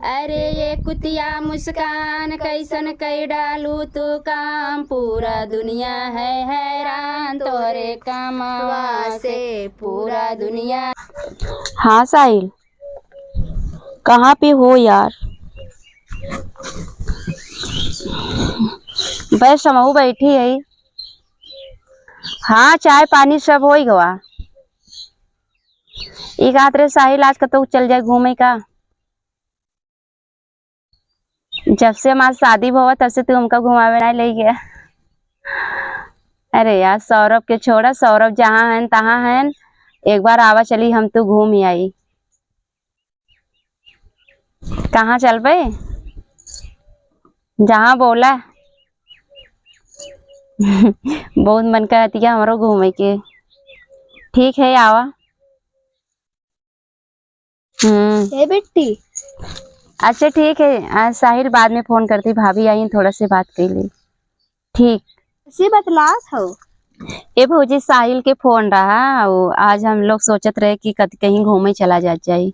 अरे ये कुतिया मुस्कान कैसन कई डालू तू काम, पूरा दुनिया है हैरान तोरे कमवा से, पूरा दुनिया। हाँ साहिल, कहाँ पे हो यार? बस हमहू बैठी है। हाँ, चाय पानी सब हो गवा। एक आत रे साहिल, आज कतो चल जाए घूमे का। जब से हमारी शादी हुआ तब से तू हमका घुमावे नहीं ले गया। अरे यार, सौरभ के छोड़ा, सौरभ जहाँ है तहाँ है। एक बार आवा चली, हम तो घूम ही आई। कहाँ चल पे? जहाँ बोला। बहुत मन करती है हमारो घूमे के। ठीक है, आवा। बेटी। अच्छा ठीक है, साहिल बाद में फोन करती, भाभी आई थोड़ा से बात कर ली। ठीक से बतला हो। ए भौजी, साहिल के फोन रहा, आज हम लोग सोचत रहे कि कहीं घूमे चला जाए।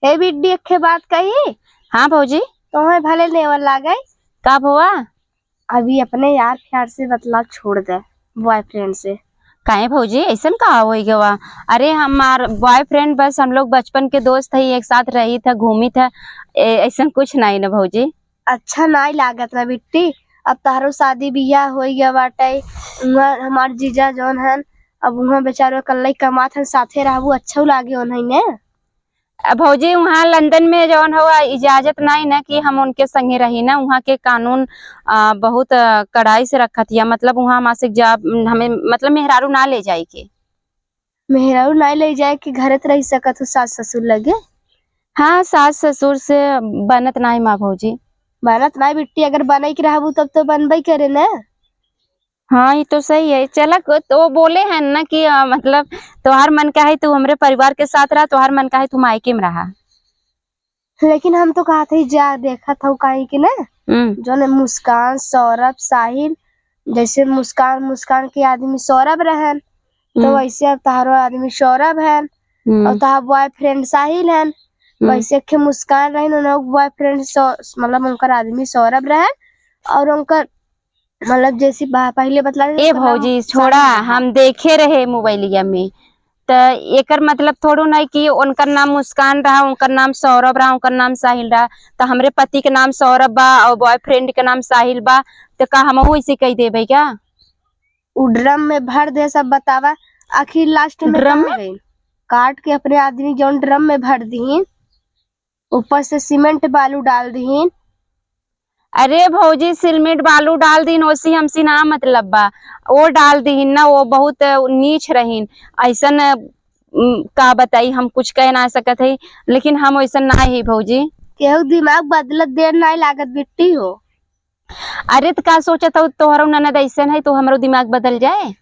ए बिड्डी अखे बात कही। हाँ भौजी। तुम्हें भले नेवर लागे। कब हुआ? अभी अपने यार प्यार से बतला छोड़ दे, बॉयफ्रेंड से। काहे भौजी, ऐसा कहा हो गया? अरे हमार बॉयफ्रेंड बस हम लोग बचपन के दोस्त है, एक साथ रही था, घूमी था, ऐसा कुछ नहीं ना भौजी। अच्छा नहीं लागत ना बिट्टी। अब तारो शादी बियाह हो गया बाटे। हमार जीजा जौन है, अब उहाँ बेचारो कल कमात है, साथे रहबू अच्छा लागे उन्हें ने। भौजी वहाँ लंदन में जौन हुआ इजाजत नहीं ना कि हम उनके संगे रही ना। वहाँ के कानून बहुत कड़ाई से रखत है, मतलब वहाँ मासिक जॉब हमें मतलब मेहरारू ना ले जाए के। मेहरारू नहीं ले जाए कि घर रह सकत हो सास ससुर लगे। हाँ, सास ससुर से बनत नहीं माँ भौजी। बनत नहीं बिट्टी, अगर बने के रहबू तब तो बनबे करे ना। हाँ, ये तो सही है। चला तो बोले हैं ना कि मतलब तुम्हार मन का है तू हमरे परिवार के साथ रहा, तुम्हार मन का है तू मायके में रहा। लेकिन हम तो कहा थे जा देखा था कहीं की ना, जो ने मुस्कान सौरभ साहिल, जैसे मुस्कान मुस्कान के आदमी सौरभ रहन, तो वैसे अब तारो आदमी सौरभ है और तार बॉयफ्रेंड साहिल है। वैसे के मुस्कान रहन, उन बॉयफ्रेंड मतलब उनकर आदमी सौरभ रहन, और उनकर मतलब जैसी पहले बतला। ए भौजी छोड़ा, हम देखे रहे मोबाइलिया में, तो एकर मतलब थोड़ो नहीं कि उनका नाम मुस्कान रहा, उनका नाम सौरभ रहा, उनका नाम साहिल रहा। तो हमरे पति के नाम सौरभ बा और बॉयफ्रेंड के नाम साहिल बा, तो का हम इसे कह देबे क्या? उ ड्रम में भर दे सब बतावा। आखिर लास्ट में ड्रम में गई काट के अपने आदमी जो ड्रम में भर दीन, ऊपर से सीमेंट बालू डाल दीन। अरे भौजी, सीमेंट बालू डाल दीन ओसी हमसी ना मतलब बा। वो डाल दीन ना, वो बहुत नीच रहीन। ऐसा का बताई, हम कुछ कह ना सकत है, लेकिन हम ऐसा ना ही भौजी। केहू दिमाग बदलत देर नहीं लागत बिट्टी हो। अरे तो का सोचत हो तोहरो ननद ऐसा है तो हमारो दिमाग बदल जाए?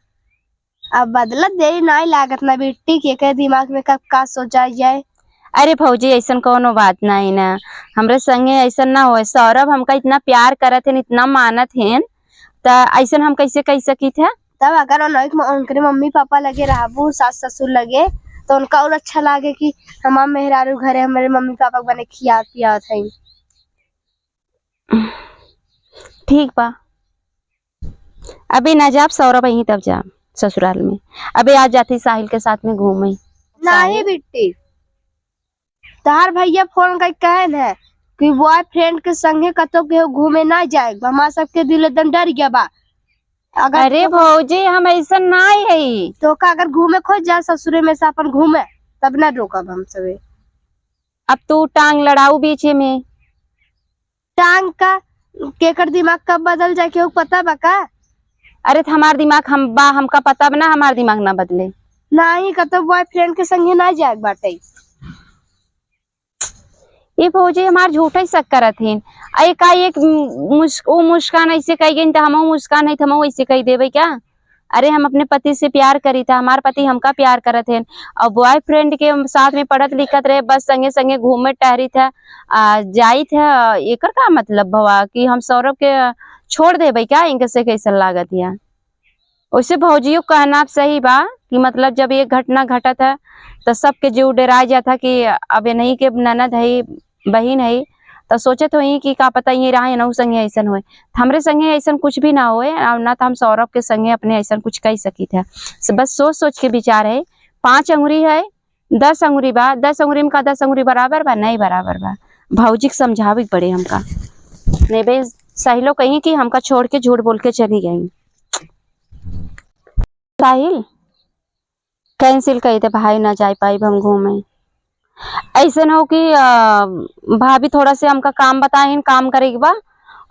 अब बदलत देर नहीं लागत ना बिट्टी, के दिमाग में कब का सोचा जाए। अरे भौजी, ऐसा कोनो बात नहीं ना, हमरे संगे ऐसा ना हो। सौरभ हमका इतना प्यार करत है, इतना मानत है, तो ऐसा हम कैसे कह सकी थे? तब अगर उनके मम्मी पापा लगे रहबू, सास ससुर लगे, तो उनका और अच्छा लागे कि हमार मेहरारू घरे हमारे मम्मी पापा बने खिया पिया थे। ठीक बा, अभी ना जाब सौरभ यहीं तब जा ससुराल में। अभी आज जाती साहिल के साथ में घूमे। नहीं बिट्टी, तार भैया फोन कर कहन है कि बॉयफ्रेंड के संगे कतो के घूमे ना जाए, हमारा सबके दिल एकदम डर गया बा। अरे भौजी, हम ऐसा नहीं है। तो का अगर घूमे खोज जा ससुरे में से अपन घूमे, तब ना रोकब हम सबे। अब तू टांग लड़ाऊ बीच में। टांग का केकर दिमाग कब बदल जाए केहू पता बा का? अरे तो हमार दिमाग हमका पता बना, हमार दिमाग ना बदले। नहीं कतो बॉयफ्रेंड के संगे ना जाए बाटे। ये भौजी हमार झूठा ही शक करत हन। का एक मुस्कान ऐसे कह गई तो हम मुस्कान है, हम ऐसे कह देवे क्या? अरे हम अपने पति से प्यार करी था, हमार पति हमका प्यार करत है, और बॉयफ्रेंड के साथ में पढ़त लिखत रहे, बस संगे संगे घूमे टहरी था, जाई था। एकर का मतलब भवा कि हम सौरभ के छोड़ देवे क्या? इनके से कैसा लागत है? वैसे भौजियों कहना सही बा कि मतलब जब एक घटना घटा था तो सबके जीव डरा जाता कि अब नहीं के ननद है, बहन है, तो सोचे तो ही कि का पता ये रहा ना संगे ऐसा होए, हमरे संगे ऐसा कुछ भी ना होए और ना तो हम सौरभ के संगे अपने ऐसा कुछ कह सकी थे। बस सोच सोच के विचार है। 5 अंगुरी है 10 अंगुरी बा, 10 अंगुरी में का 10 अंगुरी बराबर बा, नहीं बराबर बा। भौजी के समझावे पड़े हमका, नहीं भाई साहिलो कहीं कि हमका छोड़ के झूठ बोल के चली गई। साहिल कैंसिल कही थे भाई, ना जा पाई हम घूमे। ऐसे न हो कि भाभी थोड़ा से हमका काम बताए, काम करेगी बा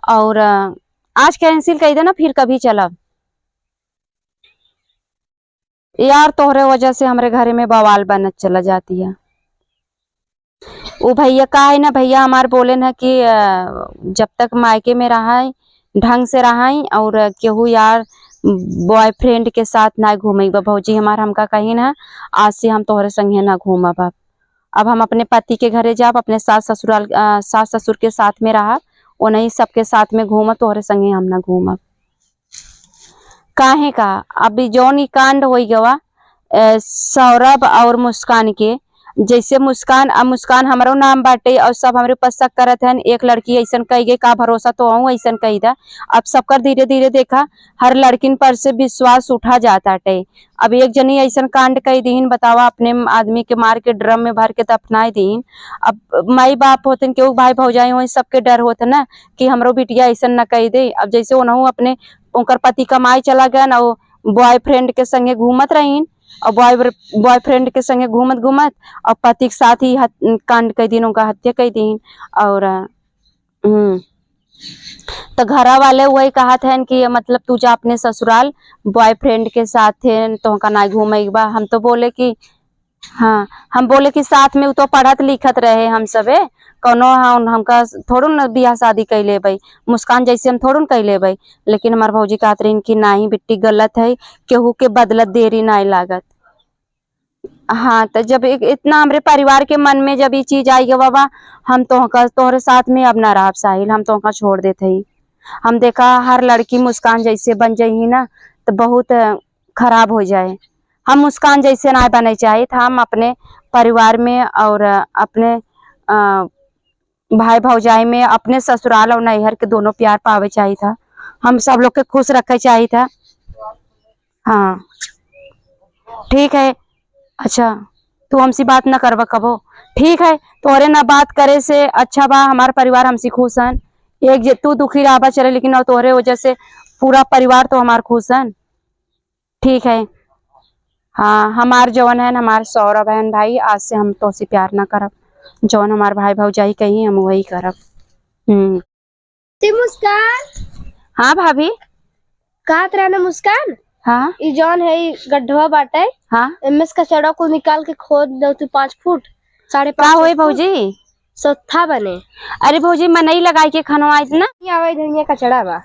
और आज कैंसिल कही दे ना, फिर कभी चलब यार। तोहरे वजह से हमारे घर में बवाल बनत चला जाती है। वो भैया का है ना, भैया हमारे बोले ना कि जब तक मायके में रहा है ढंग से रहा है और केहू यार बॉयफ्रेंड के साथ ना घूमे भौजी हमारा। हमका कही ना आज से हम तोहरे संगे ना घूमब। अब हम अपने पति के घरे जाब, अपने सास ससुर के साथ में रहा, उन्हीं सबके साथ में घूमब, तोहरे संगे हम ना घूमब। काहे का अभी जौन ई कांड हो गवा सौरभ और मुस्कान के, जैसे मुस्कान हमारो नाम बाटे और सब हमारे ऊपर शक करत है। एक लड़की ऐसा कही गई, का भरोसा तो हूँ ऐसा कही दा। अब सबकर धीरे धीरे देखा हर लड़किन पर से विश्वास उठा जाता टे। अब एक जनी ऐसा कांड कही दीन, बतावा अपने आदमी के मार के ड्रम में भर के दफनाए दीन। अब माई बाप होते केहू भाई भौजाई हो सबके डर होता ना कि हमरो बिटिया ऐसा न कही दे। अब जैसे उन्होंने अपने उनकर पति कमाई चला गया ना, वो बॉयफ्रेंड के संगे घूमत रहीन और बॉयफ्रेंड के संगे घूमत घूमत और पति के साथ ही कांड कई दिन उनका हत्या कई दिन। और तो घरा वाले वही कहा थे कि मतलब तू जा अपने ससुराल बॉयफ्रेंड के साथ थे तो का ना घूमेगा। हम तो बोले कि हाँ, हम बोले कि साथ में वो तो पढ़त लिखत रहे हम सबे कौनो हमका थोड़ो न बियाह शादी कैले भाई, मुस्कान जैसे हम थोड़ो न कैले भाई। लेकिन हमारे भौजी कहते रही कि नहीं बिट्टी गलत है, केहू के बदलत देरी नहीं लागत। हाँ तो जब इतना हमारे परिवार के मन में जब ये चीज आई गया बाबा, हम तोहरे साथ में अब ना रह साहिल, हम तो छोड़ देते ही। हम देखा हर लड़की मुस्कान जैसे बन जाई ना तो बहुत खराब हो जाए। हम मुस्कान जैसे ना बने चाहिए था। हम अपने परिवार में और अपने भाई भौजाई में, अपने ससुराल और नैहर के दोनों प्यार पावे चाहिए था। हम सब लोग के खुश रखे चाहिए था। हाँ ठीक है। अच्छा तू हमसे बात न करवा कबो, ठीक है। तोरे ना बात करे से अच्छा बा, हमारा परिवार हमसे खुश है। एक तू दुखी रहा चले, लेकिन और तोरे वजह से पूरा परिवार तो हमार खुश है। ठीक है। हाँ हमार जवन है हमार सौरभ बहन भाई, आज से हम तो से प्यार ना करब, जौन हमार भाई भौजाई कही हम वही करब। मुस्कान। हाँ भाभी कहा रहना मुस्कान। हाँ ई जौन है गड्ढवा बाटे, हाँ एमएस का चढ़ा को निकाल के खोद दो तू 5 फुट 5.5 हुई भौजी सोथा बने। अरे भौजी मनई लगाई के खनवाई ना, आवे धनिया कचड़ा बा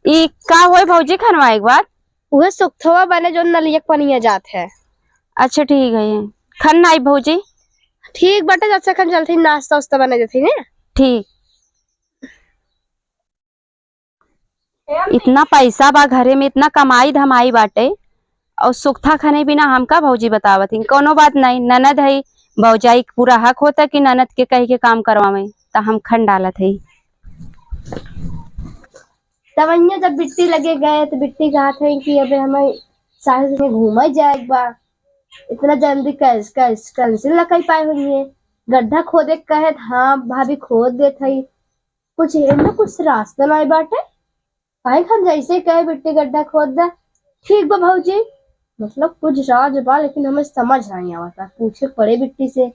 ई का होई भौजी खनवाई के बाद उहे सुखथवा बने जो नलियक पनिया जात है। अच्छा ठीक है, खन नाई भौजी ठीक बटे, जब से खन चलती नाश्ता उस्ता बने देती ने। ठीक। इतना पैसा बा घरे में, इतना कमाई धमाई बाटे और सुखथा खने बिना हमका भौजी बतावत ही। कोनो बात नहीं, ननद है भौजाई पूरा हक होता कि ननद के कही के काम करवावे, तो हम खन डालत है। तवैया जब बिट्टी लगे गए तो बिट्टी कहा थे कि अबे हमें साहिल में घूमा जाए बा, इतना जल्दी कैंसिल न कर पाए होंगे। गड्ढा खोदे कहे हाँ भाभी खोद दे थी, कुछ ना कुछ रास्ता नहीं बाटे। भाई खान जैसे कहे बिट्टी गड्ढा खोद दा, ठीक बा भौजी, मतलब कुछ राज बा लेकिन हमें समझ नहीं आता। पूछे पड़े बिट्टी से,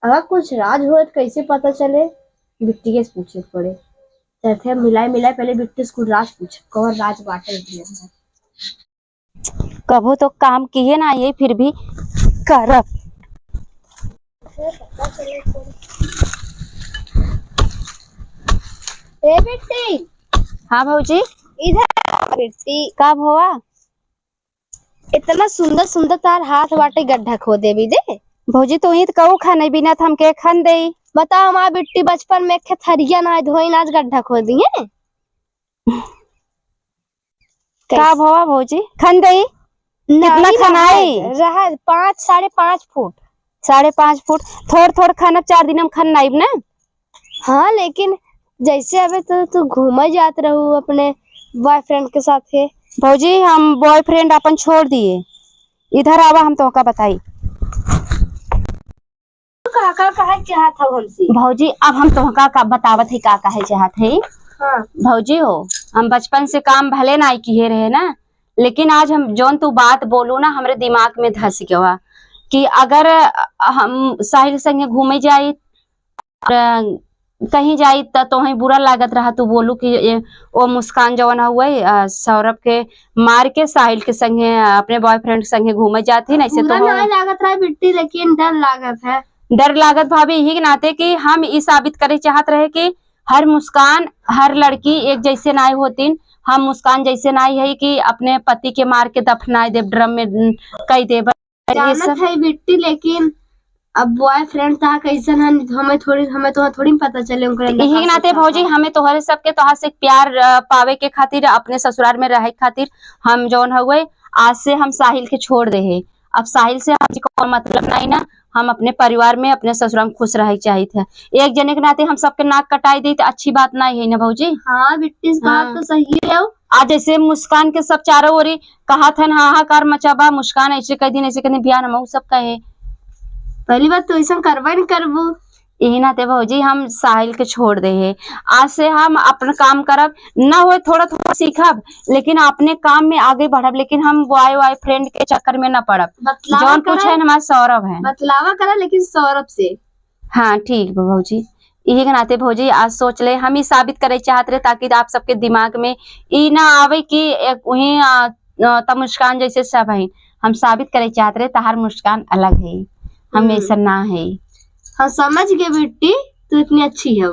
अगर कुछ राज हो तो कैसे पता चले, बिट्टी के पूछे पड़े। जैसे मिलाए पहले बिट्टी से राज पूछे कौन राज बाटे। कबो तो काम किए ना ये फिर भी करब। ए बिट्टी। हाँ भौजी इधर बिट्टी। कब हुआ? इतना सुंदर सुंदर तार हाथ बाटे गड्ढा खोदे भी दे। भौजी तो ही कहू खाने बिना हम के खन दे। बताओ हमारा बिट्टी बचपन में थरिया ना धोई आज गड्ढा खोदी है। कब हुआ भौजी खन दे? कितना खनाई रहा 5 साढ़े 5 फुट। 5.5 फुट थोड़ थोड़ खानब 4 दिन हम खन नाइब ना। हाँ लेकिन जैसे अबे तो तू घूमे जात रहू अपने बॉयफ्रेंड के साथ है। भौजी हम बॉयफ्रेंड अपन छोड़ दिए, इधर आवा हम तोहका बताई। काका कहे चाहत था हमसे। भौजी अब हम तोहका का बतावत है का कहे चाहत है। हाँ भौजी हो, हम बचपन से काम भले ना किए रहे ना, लेकिन आज हम जौन तू बात बोलू ना हमरे दिमाग में धस गया कि अगर हम साहिल संगे घूमे जाई कहीं जाई तो तोहे बुरा लागत रहा, तू बोलू कि वो मुस्कान जवन हुए सौरभ के मार के साहिल के संगे अपने बॉयफ्रेंड संगे घूमे जाती ना, ऐसे बुरा तो नहीं लागत रहा बिट्टी, लेकिन डर लागत है। डर लागत भाभी यही के नाते कि हम ये साबित करे चाहत रहे कि हर मुस्कान हर लड़की एक जैसे नाई होतीन। हम मुस्कान जैसे नाई है कि अपने पति के मार के दफनाए दे ड्रम में कई दे जानत है बिट्टी, लेकिन अब बॉयफ्रेंड था कैसन है हमें तो थोड़ी पता चले उनका। यही के नाते भौजी हमें तोहरे सबके तोहर से प्यार पावे के खातिर अपने ससुराल में रहे खातिर हम जौन हुए आज से हम साहिल के छोड़ दे है। अब साहिल से हमको मतलब नहीं ना, हम अपने परिवार में अपने ससुराल में खुश रहे चाहिए थे। एक जने के नाते हम सबके नाक कटाई दी तो अच्छी बात नहीं है ना भौजी। हाँ बिट्टी इस बात तो सही है। आज जैसे मुस्कान के सब चारों ओरी कहा था हाहाकार मचाबा, मुस्कान ऐसे कह दिन ऐसे कह दिन बियाह हम सब कहे। पहली बात तो ऐसा करवा नहीं करबू। यही नाते भौजी हम साहिल के छोड़ दे है। आज से हम अपना काम करब ना हो थोड़ा थोड़ा सीखब, लेकिन अपने काम में आगे बढ़ब, लेकिन हम बॉय फ्रेंड के चक्कर में न पड़ब। जौन कुछ है हमारा सौरभ है बतलावा करा, लेकिन सौरभ से। हाँ ठीक भौजी, यही के नाते भौजी आज सोच ले हम ही साबित करे चाहत रहे ताकि आप सबके दिमाग में ई ना आवे कि वही मुस्कान जैसे सब है। हम साबित करे चाहत रहे तहार मुस्कान अलग है, हम ऐसा ना है। हम समझ गए बेटी, तू इतनी अच्छी है।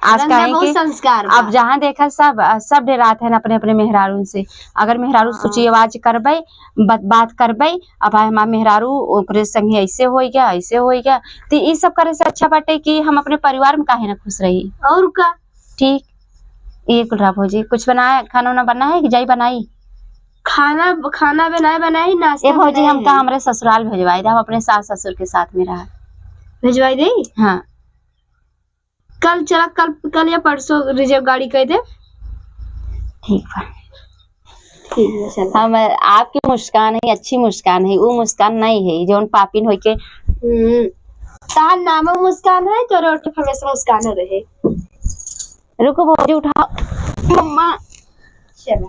आज कहेंगे संस्कार अब जहाँ देखा सब डरात है अपने अपने मेहरारू से। अगर मेहरारू सोची आवाज करबे बात करबे, अब हमारा मेहरारू ओकरे संगे ऐसे हो गया ऐसे हो गया, तो ये सब करे से अच्छा बाटे कि हम अपने परिवार में काहे ना खुश रही। और का ठीक ये कुल भौजी कुछ बनाया खाना ना बना है कि जाई बनाई खाना बनाई नाश्ता भौजी हम हमारे ससुराल भेजवाई दे, हम अपने सास ससुर के साथ में रहा भेजवाई दे। हाँ कल चला कल या परसों रिजर्व गाड़ी कह दे। ठीक है हम आपकी मुस्कान है अच्छी मुस्कान है, वो मुस्कान नहीं है जो पापिन हो के तार नाम मुस्कान है तो रोटी हमेशा मुस्कान रहे। रुको भौजी उठाओ मम्मा। चला